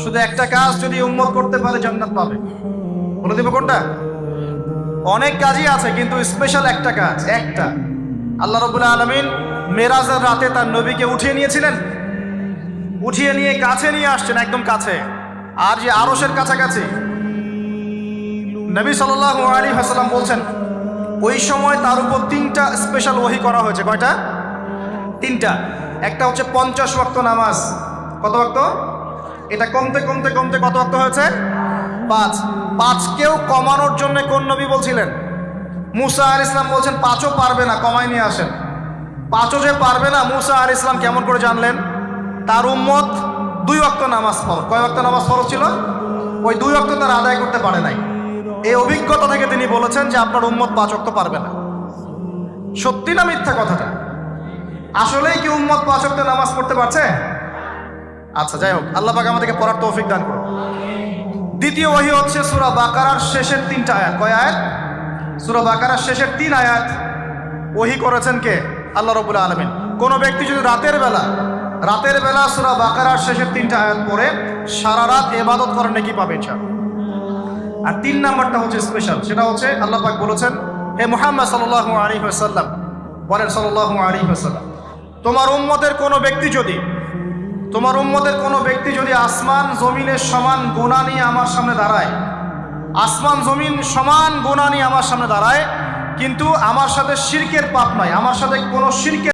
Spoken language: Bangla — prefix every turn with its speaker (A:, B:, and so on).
A: শুধু একটা কাজ যদি উম্মত করতে পারে জান্নাত পাবে। বলে দেব কোনটা? অনেক কাজই আছে কিন্তু স্পেশাল একটা কাজ, একটা। আল্লাহ রাব্বুল আলামিন মেরাজের রাতে তার নবীকে উঠিয়ে নিয়েছিলেন, উঠিয়ে নিয়ে কাছে নিয়ে আসছেন, একদম কাছে, আর যে আরশের কাছাকাছি। নবী সাল্লাল্লাহু আলাইহি ওয়াসাল্লাম বলছেন ওই সময় তার উপর 3টা স্পেশাল ওহী করা হয়েছে। কয়টা? 3টা। একটা হচ্ছে 50 ওয়াক্ত নামাজ। কত ওয়াক্ত? এটা কমতে কমতে কমতে কত ওয়াক্ত হয়েছে? 5। 5কেও কমানোর জন্য কোন নবী বলছিলেন? মুসা আলাইহিস সালাম বলছেন 5ও পারবে না, কমাই নিয়ে আসেন। 5ও যে পারবে না, মুসা আলাইহিস সালাম কেমন করে জানলেন? তার উম্মত 2 ওয়াক্ত নামাজ ফরজ। কয় ওয়াক্ত নামাজ ফরজ ছিল? ওই 2 ওয়াক্ত তারা আদায় করতে পারে নাই। এই অভিজ্ঞতা থেকে তিনি বলেছেন যে আপনার উম্মত 5 ওয়াক্ত পারবে না। সত্যি না মিথ্যা কথাটা? আসলেই কি উম্মত 5 ওয়াক্ত নামাজ পড়তে পারছে? আচ্ছা, যাই হোক, আল্লাহ পাক আমাদেরকে পড়ার তৌফিক দান করুন। দ্বিতীয় ওহী হচ্ছে সূরা বাকারার শেষের 3টা আয়াত। কয় আয়াত? সূরা বাকারার শেষের 3 আয়াত ওহী করেছেন কে? আল্লাহ রাব্বুল আলামিন। কোন ব্যক্তি যদি রাতের বেলা সূরা বাকারার শেষের 3টা আয়াত পড়ে সারা রাত ইবাদত করেন, নেকি পাবে ইনশাআল্লাহ। আর 3 নাম্বারটা হচ্ছে স্পেশাল, সেটা হচ্ছে আল্লাহ পাক বলেছেন, হে মুহাম্মদ সাল্লাল্লাহু আলাইহি ওয়াসাল্লাম, বলেন সাল্লাল্লাহু আলাইহি ওয়াসাল্লাম, তোমার উম্মতের কোনো ব্যক্তি যদি আসমান জমিনের সমান গুনাহ নিয়ে আমার সামনে দাঁড়ায়, আসমান জমিন সমান গুনাহ নিয়ে আমার সামনে দাঁড়ায়, কিন্তু আমার সাথে শিরকের পাপ নাই, আমার সাথে কোনো শিরকের